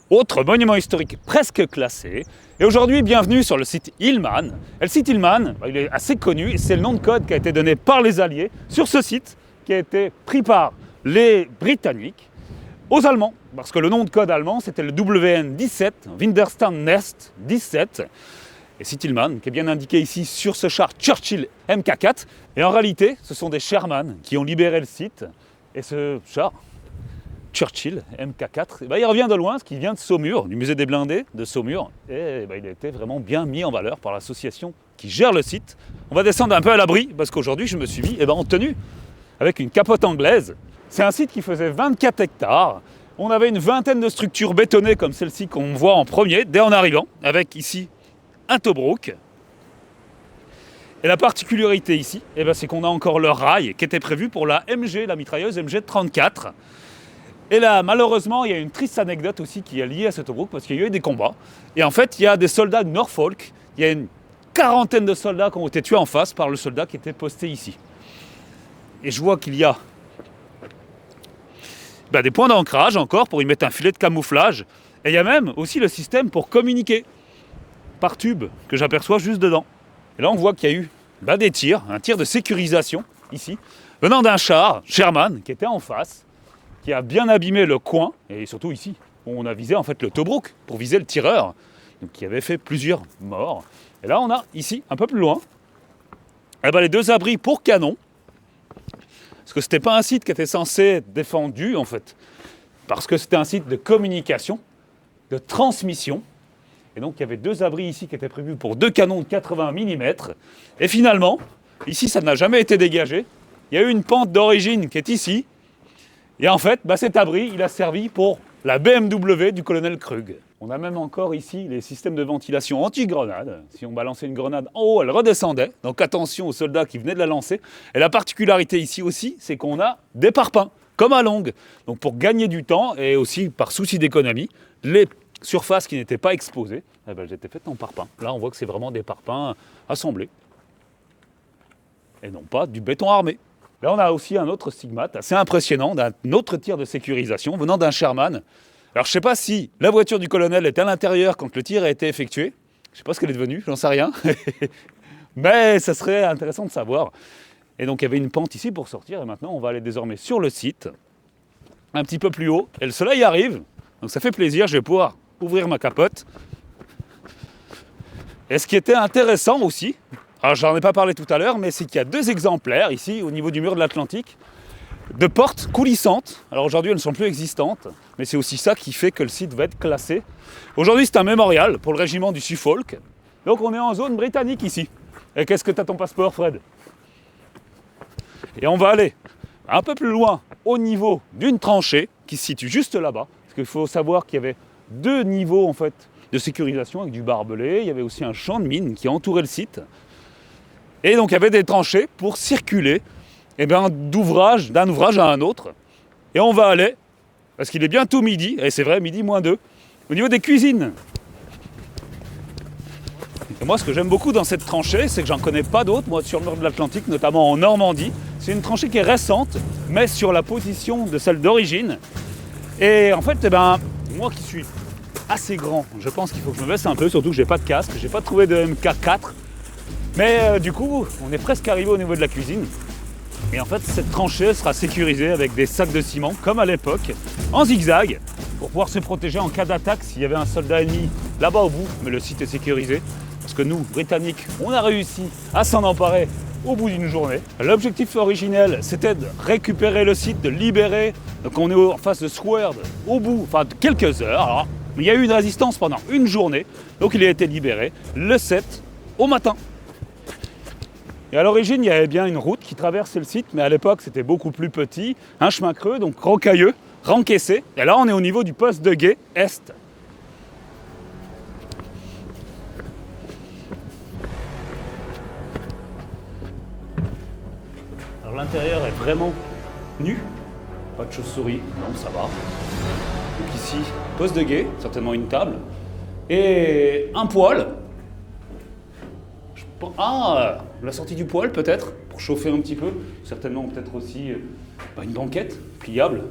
autre monument historique presque classé. Et aujourd'hui, bienvenue sur le site Hillman. Et le site Hillman, il est assez connu et c'est le nom de code qui a été donné par les Alliés sur ce site qui a été pris par les Britanniques aux Allemands. Parce que le nom de code allemand, c'était le WN17, Winterstern-Nest 17. Et site Hillman, qui est bien indiqué ici sur ce char Churchill Mk4. Et en réalité, ce sont des Sherman qui ont libéré le site. Et ce char Churchill Mk4, il revient de loin, parce qu'il vient de Saumur, du musée des blindés de Saumur. Et il a été vraiment bien mis en valeur par l'association qui gère le site. On va descendre un peu à l'abri, parce qu'aujourd'hui, je me suis mis en tenue, avec une capote anglaise. C'est un site qui faisait 24 hectares. On avait une vingtaine de structures bétonnées comme celle-ci qu'on voit en premier, dès en arrivant, avec ici un Tobruk. Et la particularité ici, c'est qu'on a encore le rail qui était prévu pour la MG, la mitrailleuse MG34. Et là, malheureusement, il y a une triste anecdote aussi qui est liée à ce Tobruk, parce qu'il y a eu des combats. Et en fait, il y a des soldats de Norfolk, il y a une quarantaine de soldats qui ont été tués en face par le soldat qui était posté ici. Et je vois qu'il y a des points d'ancrage encore pour y mettre un filet de camouflage. Et il y a même aussi le système pour communiquer par tube que j'aperçois juste dedans. Et là on voit qu'il y a eu des tirs, un tir de sécurisation ici, venant d'un char Sherman qui était en face, qui a bien abîmé le coin, et surtout ici, où on a visé en fait le Tobruk pour viser le tireur, donc qui avait fait plusieurs morts. Et là on a ici, un peu plus loin, les deux abris pour canon. Parce que c'était pas un site qui était censé être défendu en fait, parce que c'était un site de communication, de transmission, et donc il y avait deux abris ici qui étaient prévus pour deux canons de 80 mm, et finalement, ici ça n'a jamais été dégagé, il y a eu une pente d'origine qui est ici, et en fait cet abri il a servi pour la BMW du colonel Krug. On a même encore ici les systèmes de ventilation anti-grenade. Si on balançait une grenade en haut, elle redescendait. Donc attention aux soldats qui venaient de la lancer. Et la particularité ici aussi, c'est qu'on a des parpaings, comme à longue. Donc pour gagner du temps et aussi par souci d'économie, les surfaces qui n'étaient pas exposées, elles étaient faites en parpaing. Là, on voit que c'est vraiment des parpaings assemblés. Et non pas du béton armé. Là, on a aussi un autre stigmate assez impressionnant d'un autre tir de sécurisation venant d'un Sherman. Alors je ne sais pas si la voiture du colonel est à l'intérieur quand le tir a été effectué. Je ne sais pas ce qu'elle est devenue, j'en sais rien. Mais ça serait intéressant de savoir. Et donc il y avait une pente ici pour sortir. Et maintenant on va aller désormais sur le site, un petit peu plus haut. Et le soleil arrive, donc ça fait plaisir, je vais pouvoir ouvrir ma capote. Et ce qui était intéressant aussi, alors j'en ai pas parlé tout à l'heure, mais c'est qu'il y a deux exemplaires ici au niveau du mur de l'Atlantique, de portes coulissantes. Alors aujourd'hui elles ne sont plus existantes, mais c'est aussi ça qui fait que le site va être classé. Aujourd'hui c'est un mémorial pour le régiment du Suffolk. Donc on est en zone britannique ici. Et qu'est-ce que t'as ton passeport, Fred? Et on va aller un peu plus loin au niveau d'une tranchée qui se situe juste là-bas. Parce qu'il faut savoir qu'il y avait deux niveaux en fait de sécurisation avec du barbelé. Il y avait aussi un champ de mines qui entourait le site. Et donc il y avait des tranchées pour circuler d'un ouvrage à un autre. Et on va aller, parce qu'il est bientôt midi, et c'est vrai, midi moins 2, au niveau des cuisines. Et moi, ce que j'aime beaucoup dans cette tranchée, c'est que j'en connais pas d'autres, moi, sur le nord de l'Atlantique, notamment en Normandie. C'est une tranchée qui est récente, mais sur la position de celle d'origine. Et en fait, moi qui suis assez grand, je pense qu'il faut que je me baisse un peu, surtout que j'ai pas de casque, j'ai pas trouvé de MK4. Mais du coup, on est presque arrivé au niveau de la cuisine. Et en fait, cette tranchée sera sécurisée avec des sacs de ciment, comme à l'époque, en zigzag, pour pouvoir se protéger en cas d'attaque s'il y avait un soldat ennemi là-bas au bout. Mais le site est sécurisé, parce que nous, Britanniques, on a réussi à s'en emparer au bout d'une journée. L'objectif originel, c'était de récupérer le site, de libérer. Donc on est en face de Sword, au bout, de quelques heures. Alors, il y a eu une résistance pendant une journée, donc il a été libéré le 7 au matin. Et à l'origine, il y avait bien une route qui traversait le site, mais à l'époque, c'était beaucoup plus petit, un chemin creux, donc rocailleux, rencaissé. Et là, on est au niveau du poste de guet Est. Alors l'intérieur est vraiment nu, pas de chauve-souris, non, ça va. Donc ici, poste de guet, certainement une table, et un poêle. La sortie du poêle peut-être, pour chauffer un petit peu. Certainement peut-être aussi une banquette pliable.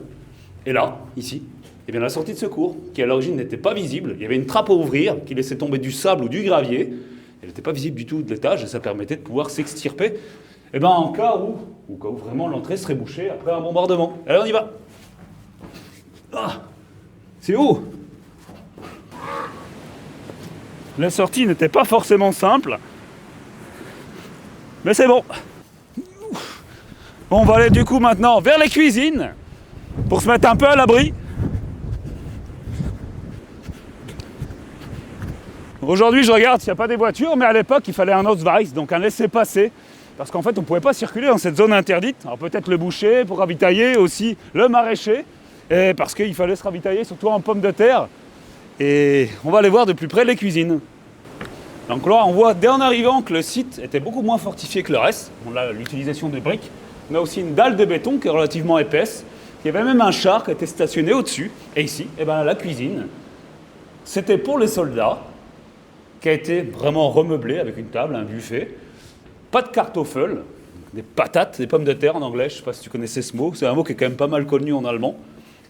Et là, ici, Et bien la sortie de secours, qui à l'origine n'était pas visible, il y avait une trappe à ouvrir qui laissait tomber du sable ou du gravier, elle n'était pas visible du tout de l'étage et ça permettait de pouvoir s'extirper, et bien en cas où vraiment l'entrée serait bouchée après un bombardement. Allez, on y va. Ah, c'est haut. La sortie n'était pas forcément simple, mais c'est bon. On va aller du coup maintenant vers les cuisines pour se mettre un peu à l'abri. Aujourd'hui, je regarde s'il n'y a pas des voitures, mais à l'époque, il fallait un Ausweis, donc un laissez-passer, parce qu'en fait, on ne pouvait pas circuler dans cette zone interdite. Alors peut-être le boucher pour ravitailler, aussi le maraîcher, et parce qu'il fallait se ravitailler surtout en pommes de terre. Et on va aller voir de plus près les cuisines. Donc là, on voit dès en arrivant que le site était beaucoup moins fortifié que le reste. On a l'utilisation de briques. On a aussi une dalle de béton qui est relativement épaisse. Il y avait même un char qui était stationné au-dessus. Et ici, la cuisine, c'était pour les soldats, qui a été vraiment remeublé avec une table, un buffet. Pas de kartoffeln, des patates, des pommes de terre en anglais. Je ne sais pas si tu connaissais ce mot. C'est un mot qui est quand même pas mal connu en allemand.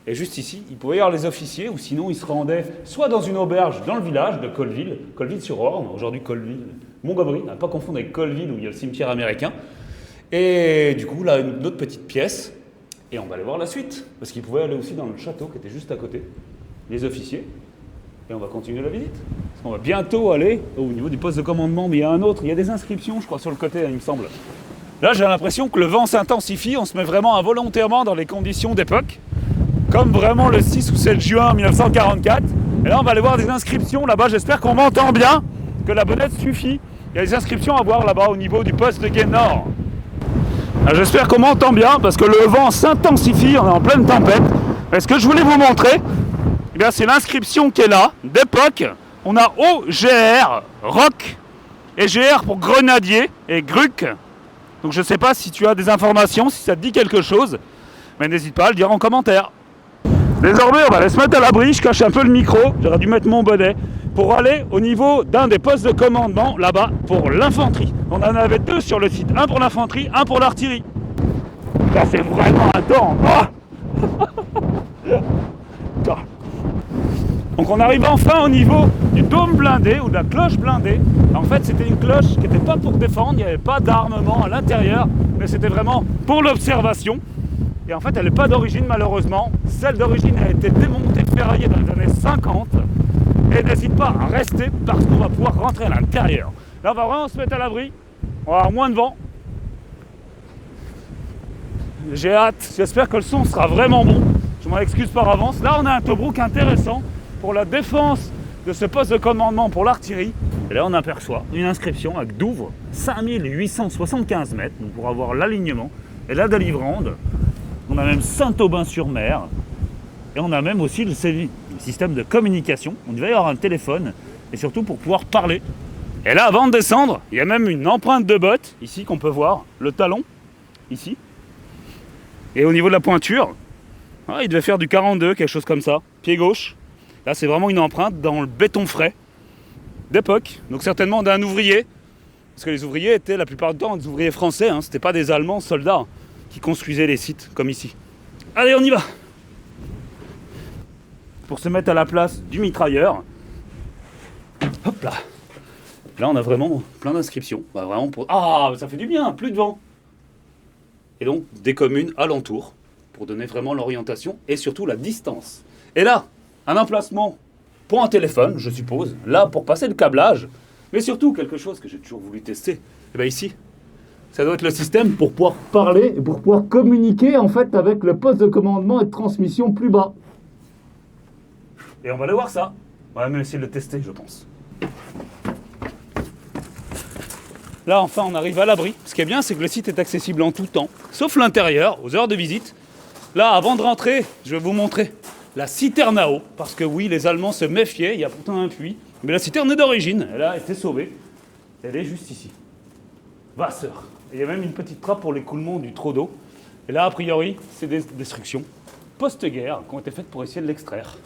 Et juste ici, il pouvait y avoir les officiers, ou sinon ils se rendaient soit dans une auberge dans le village de Colville, Colville-sur-Orne, aujourd'hui Colville, Montgomery, à ne pas confondre avec Colville où il y a le cimetière américain. Et du coup, là, une autre petite pièce, et on va aller voir la suite, parce qu'ils pouvaient aller aussi dans le château qui était juste à côté, les officiers, et on va continuer la visite. Parce qu'on va bientôt aller au niveau du poste de commandement, mais il y a un autre, il y a des inscriptions, je crois, sur le côté, il me semble. Là, j'ai l'impression que le vent s'intensifie, on se met vraiment involontairement dans les conditions d'époque, comme vraiment le 6 ou 7 juin 1944. Et là, on va aller voir des inscriptions là-bas. J'espère qu'on m'entend bien, que la bonnette suffit. Il y a des inscriptions à voir là-bas au niveau du poste de Gué Nord. J'espère qu'on m'entend bien parce que le vent s'intensifie, on est en pleine tempête. Et ce que je voulais vous montrer, c'est l'inscription qui est là, d'époque. On a OGR, Rock, et GR pour grenadier, et GRUC. Donc je ne sais pas si tu as des informations, si ça te dit quelque chose, mais n'hésite pas à le dire en commentaire. Désormais, on va aller se mettre à l'abri, je cache un peu le micro, j'aurais dû mettre mon bonnet, pour aller au niveau d'un des postes de commandement, là-bas, pour l'infanterie. On en avait deux sur le site, un pour l'infanterie, un pour l'artillerie. Ça, c'est vraiment un temps. Donc on arrive enfin au niveau du dôme blindé, ou de la cloche blindée. En fait, c'était une cloche qui n'était pas pour défendre, il n'y avait pas d'armement à l'intérieur, mais c'était vraiment pour l'observation. Et en fait, elle n'est pas d'origine, malheureusement. Celle d'origine a été démontée, ferraillée dans les années 50. Et n'hésite pas à rester parce qu'on va pouvoir rentrer à l'intérieur. Là, on va vraiment se mettre à l'abri. On va avoir moins de vent. J'ai hâte. J'espère que le son sera vraiment bon. Je m'en excuse par avance. Là, on a un tobruk intéressant pour la défense de ce poste de commandement pour l'artillerie. Et là, on aperçoit une inscription avec Douvres, 5875 mètres, donc pour avoir l'alignement. Et la délivrande. On a même Saint-Aubin-sur-Mer, et on a même aussi le système de communication. On devait y avoir un téléphone, et surtout pour pouvoir parler. Et là, avant de descendre, il y a même une empreinte de botte, ici, qu'on peut voir, le talon, ici. Et au niveau de la pointure, il devait faire du 42, quelque chose comme ça, pied gauche. Là, c'est vraiment une empreinte dans le béton frais d'époque, donc certainement d'un ouvrier, parce que les ouvriers étaient la plupart du temps des ouvriers français, c'était pas des Allemands soldats qui construisaient les sites, comme ici. Allez, on y va! Pour se mettre à la place du mitrailleur. Hop là! Là, on a vraiment plein d'inscriptions. Vraiment pour... Ah, ça fait du bien, plus de vent! Et donc, des communes alentours, pour donner vraiment l'orientation, et surtout la distance. Et là, un emplacement pour un téléphone, je suppose, là, pour passer le câblage, mais surtout, quelque chose que j'ai toujours voulu tester, et bien ici, ça doit être le système pour pouvoir parler et pour pouvoir communiquer en fait avec le poste de commandement et de transmission plus bas. Et on va aller voir ça. On va même essayer de le tester, je pense. Là, enfin, on arrive à l'abri. Ce qui est bien, c'est que le site est accessible en tout temps, sauf l'intérieur, aux heures de visite. Là, avant de rentrer, je vais vous montrer la citerne à eau, parce que oui, les Allemands se méfiaient, il y a pourtant un puits, mais la citerne est d'origine, elle a été sauvée. Elle est juste ici. Wasser. Et il y a même une petite trappe pour l'écoulement du trop d'eau. Et là, a priori, c'est des destructions post-guerre qui ont été faites pour essayer de l'extraire.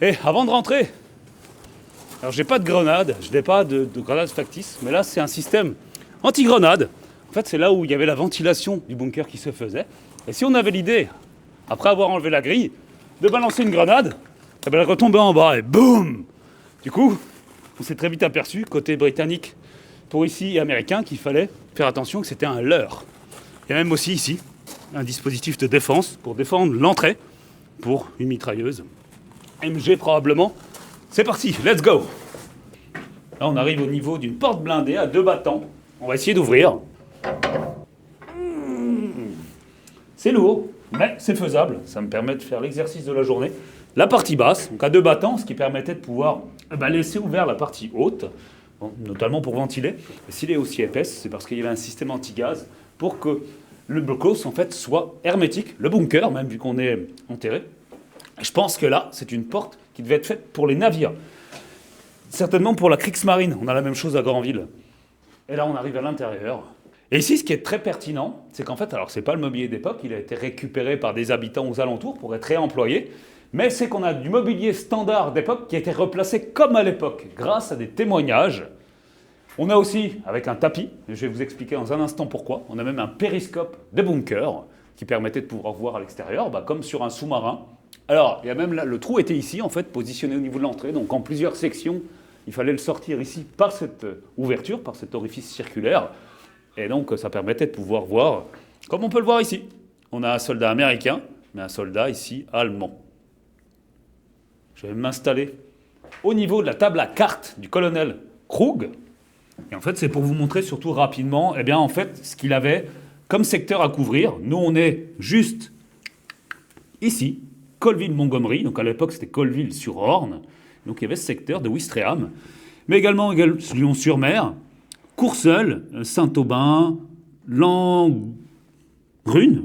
Et avant de rentrer, alors j'ai pas de grenade, je n'ai pas de grenade factice, mais là, c'est un système anti-grenade. En fait, c'est là où il y avait la ventilation du bunker qui se faisait. Et si on avait l'idée, après avoir enlevé la grille, de balancer une grenade, et ben elle retombait en bas et boum. Du coup, on s'est très vite aperçu, côté britannique pour ici et américain, qu'il fallait faire attention que c'était un leurre. Il y a même aussi ici un dispositif de défense pour défendre l'entrée pour une mitrailleuse. MG probablement. C'est parti, let's go. Là on arrive au niveau d'une porte blindée à 2 battants. On va essayer d'ouvrir. C'est lourd, mais c'est faisable. Ça me permet de faire l'exercice de la journée. La partie basse, donc à 2 battants, ce qui permettait de pouvoir laisser ouvert la partie haute, bon, notamment pour ventiler. Et s'il est aussi épaisse, c'est parce qu'il y avait un système anti-gaz pour que le blocos en fait soit hermétique, le bunker même vu qu'on est enterré. Je pense que là, c'est une porte qui devait être faite pour les navires. Certainement pour la Kriegsmarine, on a la même chose à Granville. Et là, on arrive à l'intérieur. Et ici, ce qui est très pertinent, c'est qu'en fait, alors c'est pas le mobilier d'époque, il a été récupéré par des habitants aux alentours pour être réemployé, mais c'est qu'on a du mobilier standard d'époque qui a été replacé comme à l'époque, grâce à des témoignages. On a aussi, avec un tapis, je vais vous expliquer dans un instant pourquoi, on a même un périscope de bunker qui permettait de pouvoir voir à l'extérieur, comme sur un sous-marin. Alors, il y a même là, le trou était ici, en fait, positionné au niveau de l'entrée, donc en plusieurs sections, il fallait le sortir ici par cette ouverture, par cet orifice circulaire, et donc ça permettait de pouvoir voir, comme on peut le voir ici. On a un soldat américain, mais un soldat ici allemand. Je vais m'installer au niveau de la table à cartes du colonel Krug. Et en fait, c'est pour vous montrer surtout rapidement, en fait, ce qu'il avait comme secteur à couvrir. Nous, on est juste ici, Colville-Montgomery. Donc à l'époque, c'était Colville-sur-Orne. Donc il y avait ce secteur de Ouistreham. Mais également Lyon-sur-Mer, Courseulles, Saint-Aubin, Langrune,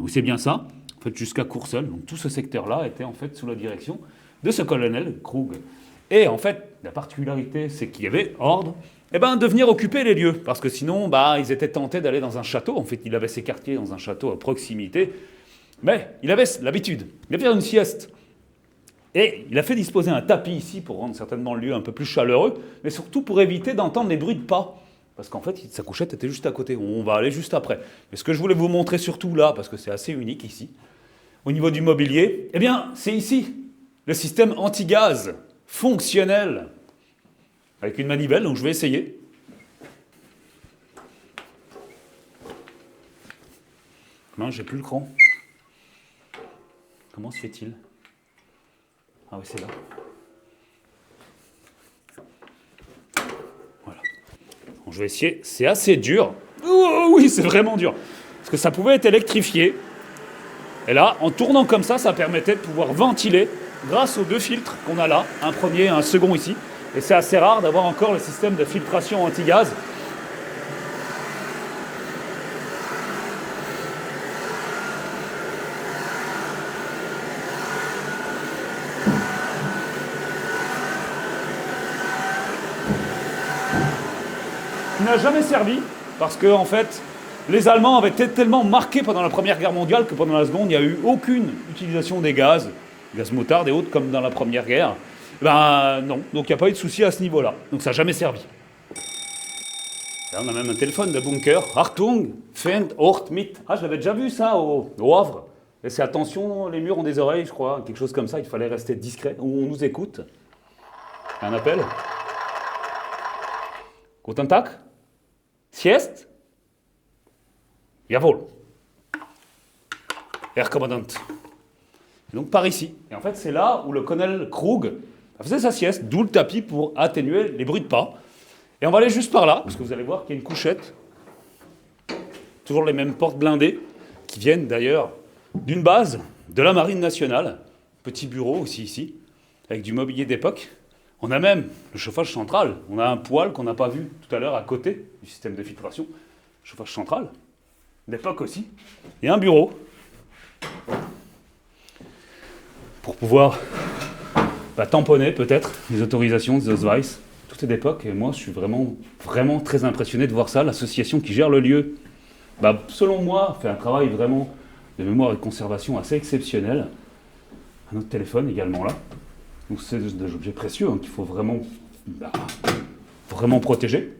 c'est bien ça, en fait jusqu'à Courseulles. Donc tout ce secteur-là était en fait sous la direction de ce colonel Krug. Et en fait, la particularité, c'est qu'il y avait ordre de venir occuper les lieux. Parce que sinon, ils étaient tentés d'aller dans un château. En fait, il avait ses quartiers dans un château à proximité. Mais il avait l'habitude de faire une sieste. Et il a fait disposer un tapis ici pour rendre certainement le lieu un peu plus chaleureux, mais surtout pour éviter d'entendre les bruits de pas. Parce qu'en fait, sa couchette était juste à côté. On va aller juste après. Mais ce que je voulais vous montrer surtout là, parce que c'est assez unique ici, au niveau du mobilier, c'est ici, le système anti-gaz fonctionnel, avec une manivelle, donc je vais essayer. Non, j'ai plus le cran. Comment se fait-il ? Ah oui, c'est là. Voilà. Bon, je vais essayer. C'est assez dur. Oh, oui, c'est vraiment dur. Parce que ça pouvait être électrifié. Et là, en tournant comme ça permettait de pouvoir ventiler grâce aux 2 filtres qu'on a là. Un premier et un second ici. Et c'est assez rare d'avoir encore le système de filtration anti-gaz. Qui n'a jamais servi, parce que en fait, les Allemands avaient été tellement marqués pendant la Première Guerre mondiale que pendant la Seconde, il n'y a eu aucune utilisation des gaz moutarde et autres, comme dans la Première Guerre. Non, donc il n'y a pas eu de souci à ce niveau-là. Donc ça n'a jamais servi. Là, on a même un téléphone de bunker. Achtung, Feind, Ort, mit. Ah, je l'avais déjà vu ça au Havre. Et c'est attention, les murs ont des oreilles, je crois, quelque chose comme ça. Il fallait rester discret. Où on nous écoute. Un appel. Guten Tag. Sieste? Jawohl. Herr Kommandant. Et donc par ici. Et en fait, c'est là où le colonel Krug faisait sa sieste, d'où le tapis pour atténuer les bruits de pas. Et on va aller juste par là, parce que vous allez voir qu'il y a une couchette. Toujours les mêmes portes blindées, qui viennent d'ailleurs d'une base de la Marine nationale. Petit bureau aussi ici, avec du mobilier d'époque. On a même le chauffage central. On a un poêle qu'on n'a pas vu tout à l'heure à côté du système de filtration. Chauffage central, d'époque aussi. Et un bureau pour pouvoir tamponner peut-être les autorisations des Ausweis. Tout est d'époque et moi je suis vraiment très impressionné de voir ça. L'association qui gère le lieu, selon moi, fait un travail vraiment de mémoire et de conservation assez exceptionnel. Un autre téléphone également là. Donc c'est des objets précieux qu'il faut vraiment protéger.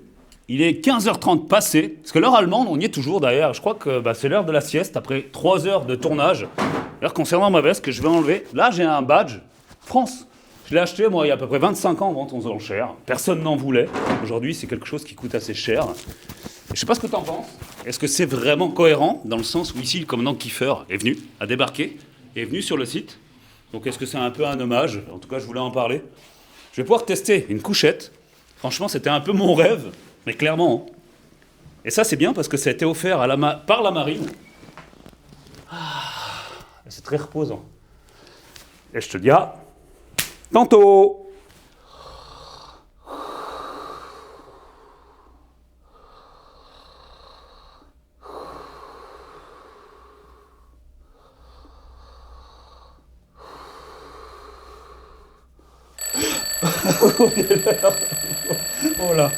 Il est 15h30 passé, parce que l'heure allemande, on y est toujours d'ailleurs. Je crois que c'est l'heure de la sieste, après 3 heures de tournage. D'ailleurs, concernant ma veste que je vais enlever, là j'ai un badge France. Je l'ai acheté moi il y a à peu près 25 ans en vente aux enchères. Personne n'en voulait. Aujourd'hui c'est quelque chose qui coûte assez cher. Je sais pas ce que tu en penses. Est-ce que c'est vraiment cohérent dans le sens où ici le commandant Kiefer est venu, a débarqué, est venu sur le site. Donc est-ce que c'est un peu un hommage? En tout cas je voulais en parler. Je vais pouvoir tester une couchette. Franchement c'était un peu mon rêve, mais clairement. Hein. Et ça c'est bien parce que ça a été offert par la marine. C'est très reposant. Et je te dis à tantôt. Oh là.